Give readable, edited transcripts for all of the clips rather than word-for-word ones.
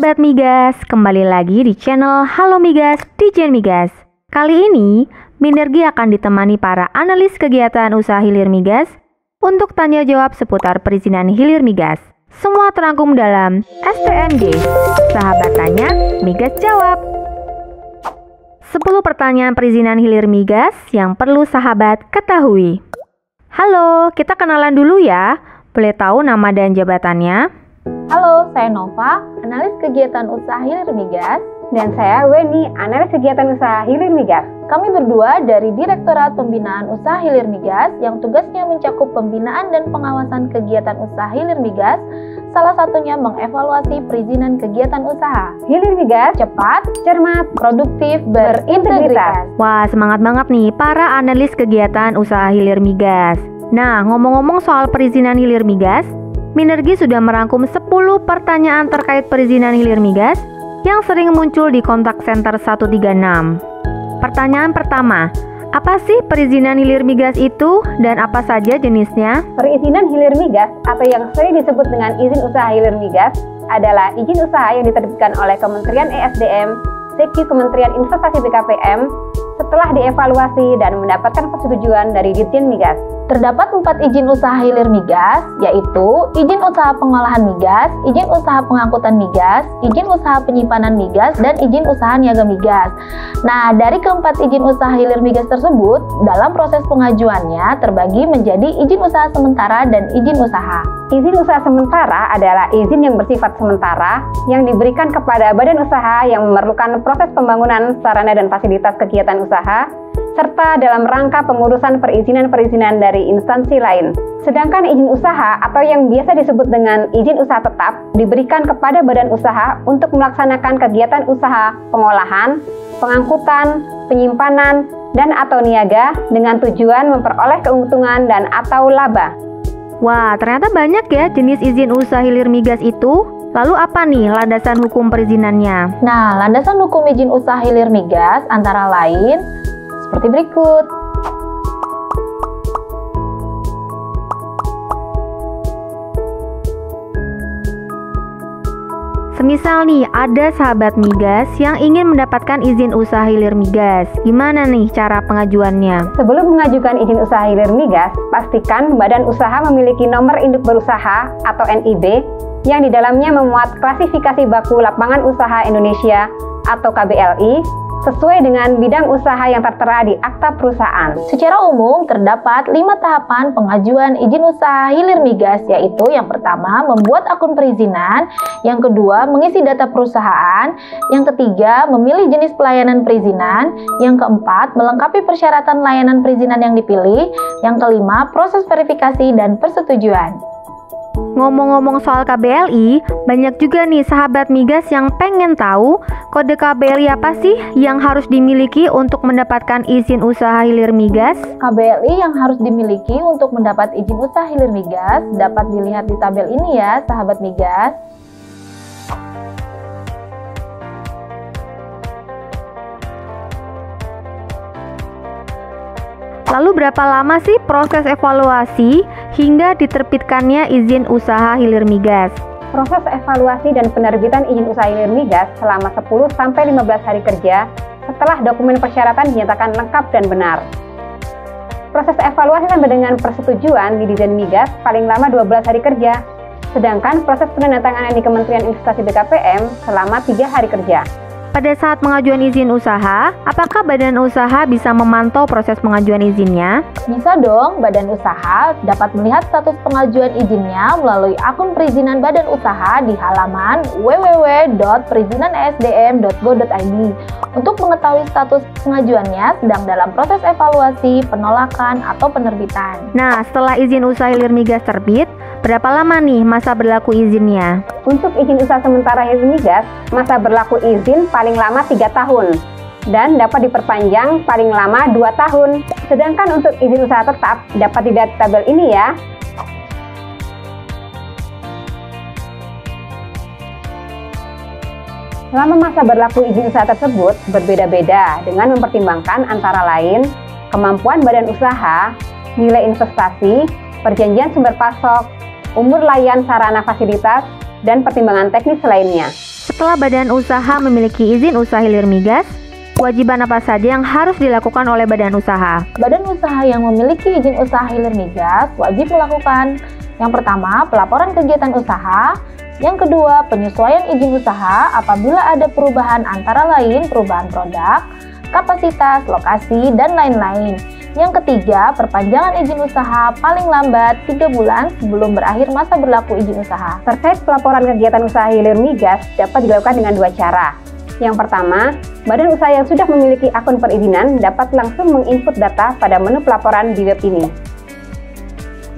Sahabat Migas, kembali lagi di channel Halo Migas, Dijen Migas. Kali ini, Minergi akan ditemani para analis kegiatan usaha hilir migas untuk tanya jawab seputar perizinan hilir migas. Semua terangkum dalam STMJ. Sahabat tanya, Migas jawab. 10 pertanyaan perizinan hilir migas yang perlu sahabat ketahui. Halo, kita kenalan dulu ya. Boleh tahu nama dan jabatannya? Halo, saya Nova, analis kegiatan usaha hilir migas. Dan saya Weni, analis kegiatan usaha hilir migas. Kami berdua dari Direktorat Pembinaan Usaha Hilir Migas yang tugasnya mencakup pembinaan dan pengawasan kegiatan usaha hilir migas. Salah satunya mengevaluasi perizinan kegiatan usaha hilir migas cepat, cermat, produktif, berintegritas. Wah, semangat banget nih para analis kegiatan usaha hilir migas. Nah, ngomong-ngomong soal perizinan hilir migas, Minergi sudah merangkum 10 pertanyaan terkait perizinan hilir migas yang sering muncul di kontak center 136. Pertanyaan pertama, apa sih perizinan hilir migas itu dan apa saja jenisnya? Perizinan hilir migas atau yang sering disebut dengan izin usaha hilir migas adalah izin usaha yang diterbitkan oleh Kementerian ESDM, CQ Kementerian Investasi BKPM setelah dievaluasi dan mendapatkan persetujuan dari Ditjen Migas. Terdapat 4 izin usaha hilir migas, yaitu izin usaha pengolahan migas, izin usaha pengangkutan migas, izin usaha penyimpanan migas, dan izin usaha niaga migas. Nah, dari keempat izin usaha hilir migas tersebut, dalam proses pengajuannya terbagi menjadi izin usaha sementara dan izin usaha. Izin usaha sementara adalah izin yang bersifat sementara yang diberikan kepada badan usaha yang memerlukan proses pembangunan sarana dan fasilitas kegiatan usaha, serta dalam rangka pengurusan perizinan-perizinan dari instansi lain. Sedangkan izin usaha atau yang biasa disebut dengan izin usaha tetap diberikan kepada badan usaha untuk melaksanakan kegiatan usaha pengolahan, pengangkutan, penyimpanan, dan atau niaga dengan tujuan memperoleh keuntungan dan atau laba. Wah, ternyata banyak ya jenis izin usaha hilir migas itu. Lalu apa nih landasan hukum perizinannya? Nah, landasan hukum izin usaha hilir migas antara lain seperti berikut. Semisal nih, ada sahabat migas yang ingin mendapatkan izin usaha hilir migas. Gimana nih cara pengajuannya? Sebelum mengajukan izin usaha hilir migas, pastikan badan usaha memiliki nomor induk berusaha atau NIB yang di dalamnya memuat klasifikasi baku lapangan usaha Indonesia atau KBLI sesuai dengan bidang usaha yang tertera di akta perusahaan. Secara umum, terdapat 5 tahapan pengajuan izin usaha hilir migas, yaitu yang pertama, membuat akun perizinan, yang kedua, mengisi data perusahaan, yang ketiga, memilih jenis pelayanan perizinan, yang keempat, melengkapi persyaratan layanan perizinan yang dipilih, yang kelima, proses verifikasi dan persetujuan. Ngomong-ngomong soal KBLI, banyak juga nih sahabat migas yang pengen tahu kode KBLI apa sih yang harus dimiliki untuk mendapatkan izin usaha hilir migas? KBLI yang harus dimiliki untuk mendapat izin usaha hilir migas dapat dilihat di tabel ini ya, sahabat migas. Lalu berapa lama sih proses evaluasi hingga diterbitkannya izin usaha hilir migas? Proses evaluasi dan penerbitan izin usaha hilir migas selama 10-15 hari kerja setelah dokumen persyaratan dinyatakan lengkap dan benar. Proses evaluasi sampai dengan persetujuan di Ditjen Migas paling lama 12 hari kerja, sedangkan proses penandatanganan di Kementerian Investasi BKPM selama 3 hari kerja. Pada saat pengajuan izin usaha, apakah badan usaha bisa memantau proses pengajuan izinnya? Bisa dong, badan usaha dapat melihat status pengajuan izinnya melalui akun perizinan badan usaha di halaman www.perizinan.esdm.go.id. Untuk mengetahui status pengajuannya sedang dalam proses evaluasi, penolakan, atau penerbitan. Nah, setelah izin usaha hilir migas terbit, berapa lama nih masa berlaku izinnya? Untuk izin usaha sementara hilir migas, masa berlaku izin paling lama 3 tahun dan dapat diperpanjang paling lama 2 tahun. Sedangkan untuk izin usaha tetap dapat dilihat di tabel ini ya. Selama masa berlaku izin usaha tersebut berbeda-beda dengan mempertimbangkan antara lain kemampuan badan usaha, nilai investasi, perjanjian sumber pasok, umur layan sarana fasilitas, dan pertimbangan teknis lainnya. Setelah badan usaha memiliki izin usaha hilir migas, kewajiban apa saja yang harus dilakukan oleh badan usaha? Badan usaha yang memiliki izin usaha hilir migas wajib melakukan yang pertama, pelaporan kegiatan usaha. Yang kedua, penyesuaian izin usaha apabila ada perubahan antara lain perubahan produk, kapasitas, lokasi, dan lain-lain. Yang ketiga, perpanjangan izin usaha paling lambat 3 bulan sebelum berakhir masa berlaku izin usaha. Terkait pelaporan kegiatan usaha hilir migas dapat dilakukan dengan 2 cara. Yang pertama, badan usaha yang sudah memiliki akun perizinan dapat langsung menginput data pada menu pelaporan di web ini.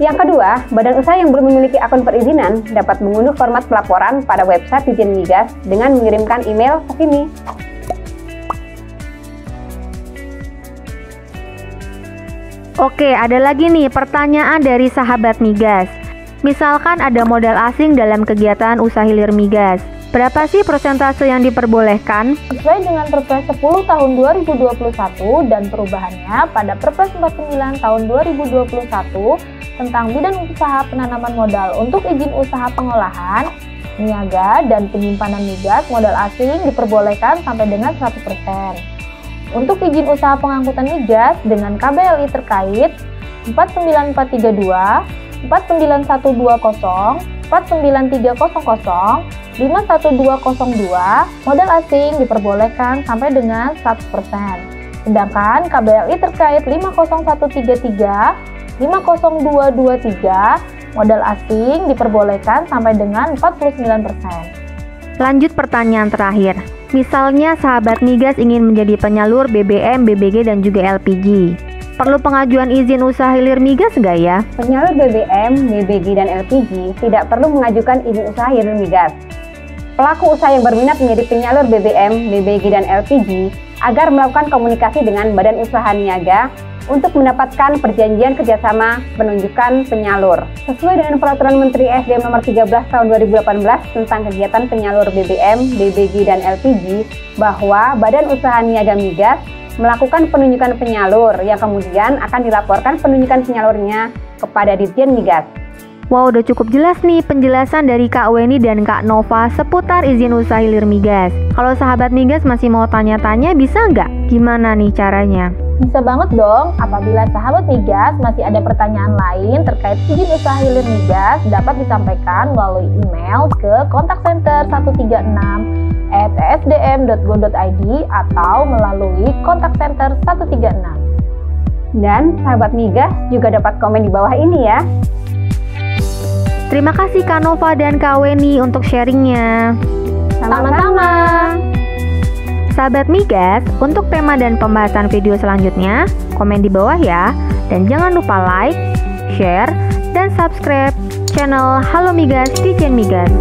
Yang kedua, badan usaha yang belum memiliki akun perizinan dapat mengunduh format pelaporan pada website Ditjen Migas dengan mengirimkan email ke sini. Oke, ada lagi nih pertanyaan dari sahabat migas. Misalkan ada modal asing dalam kegiatan usaha hilir migas. Berapa sih persentase yang diperbolehkan? Sesuai dengan Perpres 10 tahun 2021 dan perubahannya pada Perpres 49 tahun 2021 tentang bidang usaha penanaman modal untuk izin usaha pengolahan, niaga, dan penyimpanan migas modal asing diperbolehkan sampai dengan 100%. Untuk izin usaha pengangkutan migas dengan KBLI terkait 49432, 49120, 49300, 51202 modal asing diperbolehkan sampai dengan 100%. Sedangkan KBLI terkait 50133, 50223 modal asing diperbolehkan sampai dengan 49%. Lanjut pertanyaan terakhir. Misalnya sahabat migas ingin menjadi penyalur BBM, BBG, dan juga LPG. Perlu pengajuan izin usaha hilir migas nggak ya? Penyalur BBM, BBG, dan LPG tidak perlu mengajukan izin usaha hilir migas. Pelaku usaha yang berminat menjadi penyalur BBM, BBG, dan LPG agar melakukan komunikasi dengan badan usaha niaga untuk mendapatkan perjanjian kerjasama penunjukan penyalur. Sesuai dengan Peraturan Menteri SDM Nomor 13 Tahun 2018 tentang kegiatan penyalur BBM, BBG, dan LPG, bahwa Badan Usaha Niaga Migas melakukan penunjukan penyalur yang kemudian akan dilaporkan penunjukan penyalurnya kepada Ditjen Migas. Wow, udah cukup jelas nih penjelasan dari Kak Weni dan Kak Nova seputar izin usaha hilir migas. Kalau sahabat migas masih mau tanya-tanya, bisa nggak? Gimana nih caranya? Bisa banget dong, apabila sahabat migas masih ada pertanyaan lain terkait izin usaha hilir migas dapat disampaikan melalui email ke kontakcenter136@esdm.go.id atau melalui kontak center 136. Dan sahabat migas juga dapat komen di bawah ini ya. Terima kasih Kak Nova dan Kak Weni untuk sharingnya. Sama-sama. Sahabat migas, untuk tema dan pembahasan video selanjutnya, komen di bawah ya. Dan jangan lupa like, share, dan subscribe channel Halo Migas Ditjen Migas.